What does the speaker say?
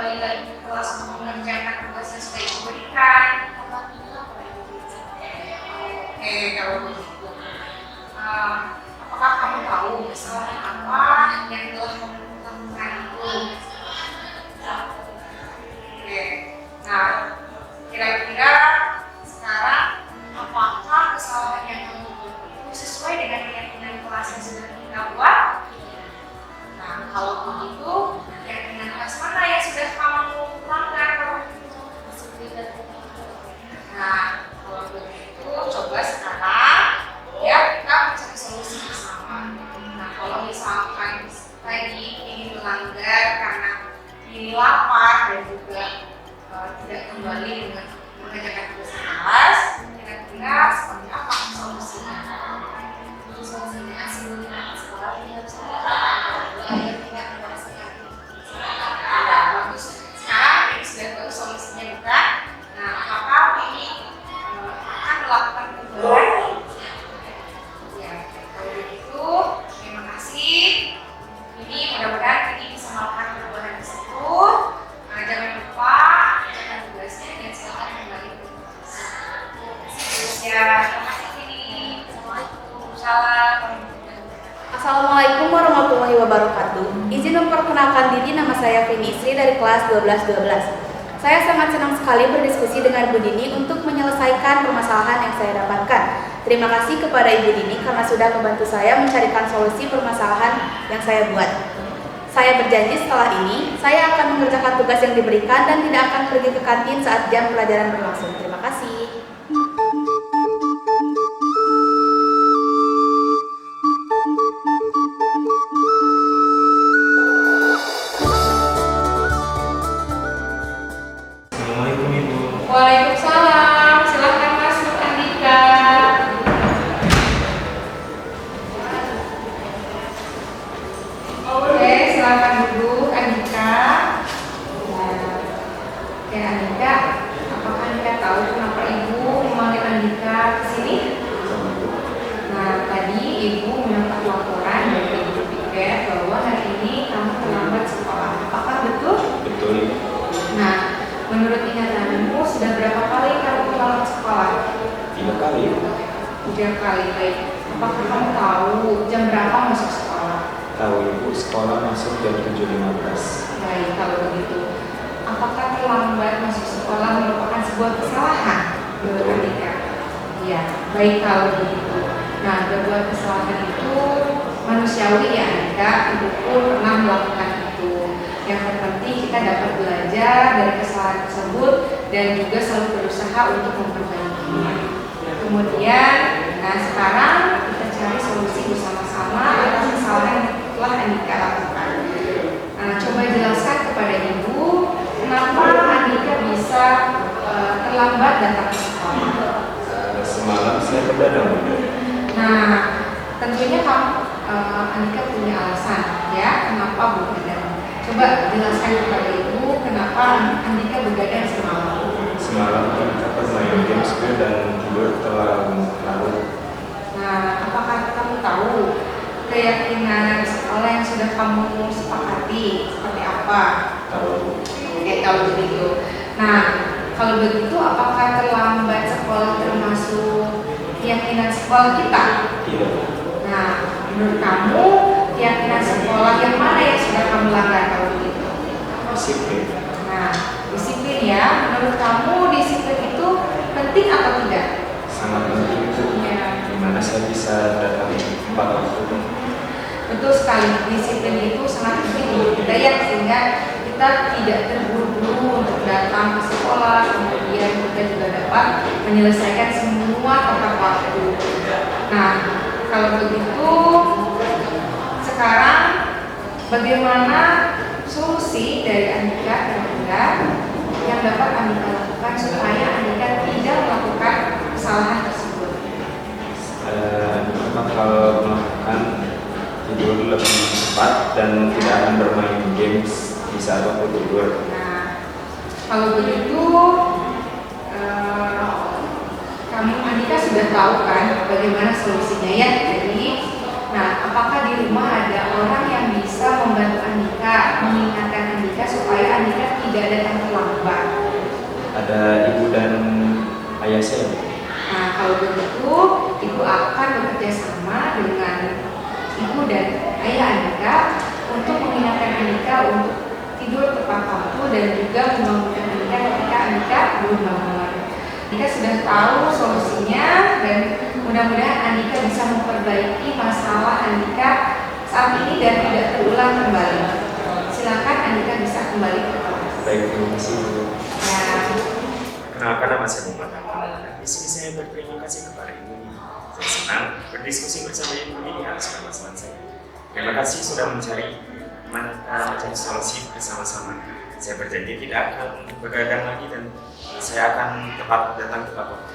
kembali lagi ke kelas untuk mengerjakan tugas yang sudah diberikan. Oke, kalau begitu, apakah kamu tahu kesalahan apa yang telah kamu lakukan itu? Oke, nah kira-kira sekarang apakah kesalahan yang kamu buat itu sesuai dengan keyakinan kelas yang sudah kita buat? Nah, kalau begitu, keyakinan kelas mana yang sudah kamu langgar? Nah, kalau begitu, coba sekarang ya kita mencari solusi bersama. Nah, kalau misalkan tadi ingin melanggar karena ini lapar dan juga tidak kembali dengan mengerjakan tugas kelas, kira-kira seperti apa solusinya? Solusinya sebelumnya sekolah tidak bisa agar tidak merasakan. Nah, bagus. Sekarang ini sudah tahu solusinya bukan? Nah, apakah ini akan melakukan perubahan? Ya, kalau begitu, terima kasih. Ini mudah-mudahan ini bisa melakukan perubahan tersebut. Nah, jangan lupa kerjakan tugasnya dan silakan kembali ke kelas. Ya, terima kasih ini. Assalamualaikum. Assalamualaikum warahmatullahi wabarakatuh. Izin memperkenalkan diri, nama saya Vini Isri dari kelas 1212. Saya sangat senang sekali berdiskusi dengan Bu Dini untuk menyelesaikan permasalahan yang saya dapatkan. Terima kasih kepada Ibu Dini karena sudah membantu saya mencarikan solusi permasalahan yang saya buat. Saya berjanji setelah ini, saya akan mengerjakan tugas yang diberikan dan tidak akan pergi ke kantin saat jam pelajaran berlangsung. Terima kasih. Assalamualaikum Ibu. Waalaikumsalam. Silakan masuk Andika. Oke, silakan duduk Andika. Oke Andika, apakah Andika tahu kenapa Ibu memanggil Andika ke sini? Nah, tadi Ibu mendapat laporan dari Ibu Piket bahwa hari ini kamu terlambat sekolah. Apakah betul? Betul. Nah, menurut ingatanmu sudah berapa kali kamu terlambat sekolah? 3 kali. 3 kali, baik. Apakah kamu tahu jam berapa masuk sekolah? Tahu Ibu, sekolah masuk jam 7.15. Baik, kalau begitu. Apakah terlambat masuk sekolah merupakan sebuah kesalahan menurut Andika? Iya, baik kalau begitu. Nah, berbuat kesalahan itu manusiawi ya Andika, Ibu pun pernah melakukan itu. Yang terpenting kita dapat belajar dari kesalahan tersebut dan juga selalu berusaha untuk memperbaikinya. Kemudian, nah sekarang kita cari solusi bersama-sama atas kesalahan yang telah Andika lakukan. Nah, coba jelaskan kepada Ibu kenapa Andika bisa terlambat datang ke sekolah. Semalam saya begadang. Nah, tentunya kamu Andika punya alasan ya kenapa begadang. Coba jelaskan kepada Ibu kenapa Andika begadang semalam. Semalam kita bermain game dan tidur terlalu larut. Nah, apakah kamu tahu keyakinan sekolah yang sudah kamu sepakati seperti apa? Tahu. Oke, kalau begitu. Nah, kalau begitu apakah terlambat sekolah termasuk keyakinan sekolah kita? Tidak. Nah, menurut kamu keyakinan sekolah yang mana yang sudah kamu langgar kalau begitu? Disiplin. Nah, disiplin ya. Menurut kamu disiplin itu penting atau tidak? Sangat penting itu. Ya. Dimana saya bisa datang 4 waktu. Betul sekali. Disiplin itu sangat penting untuk kita ya, sehingga kita tidak terburu-buru untuk datang ke sekolah. Kemudian kita juga dapat menyelesaikan semua tepat waktu. Nah, kalau begitu sekarang bagaimana solusi dari Andika kira-kira yang dapat Andika lakukan supaya Andika tidak melakukan kesalahan tersebut? Memang kalau melakukan tidur lebih cepat dan tidak akan bermain games di saat waktu tidur. Nah, kalau begitu kamu Andika sudah tahu kan bagaimana solusinya ya. Jadi, nah apakah di rumah ada orang yang bisa membantu Andika mengingatkan Andika supaya Andika tidak tidak datang terlambat. Ada ibu dan ayah saya. Nah, kalau begitu, ibu akan bekerja sama dengan ibu dan ayah Andika untuk mengingatkan Andika untuk tidur tepat waktu dan juga membangunkan Andika ketika Andika belum bangun. Andika sudah tahu solusinya dan mudah-mudahan Andika bisa memperbaiki masalah Andika saat ini dan tidak terulang kembali. Silakan Andika bisa kembali ke kelas. Baik, terima kasih Bu. Ya. Kenalkan, nama saya Muhammad Akmal. Di sini saya berterima kasih kepada Ibu. Saya senang berdiskusi bersama Ibu ini atas permasalahan saya. Terima kasih sudah mencari solusi bersama-sama. Saya berjanji tidak akan begadang lagi dan saya akan tepat datang tepat waktu.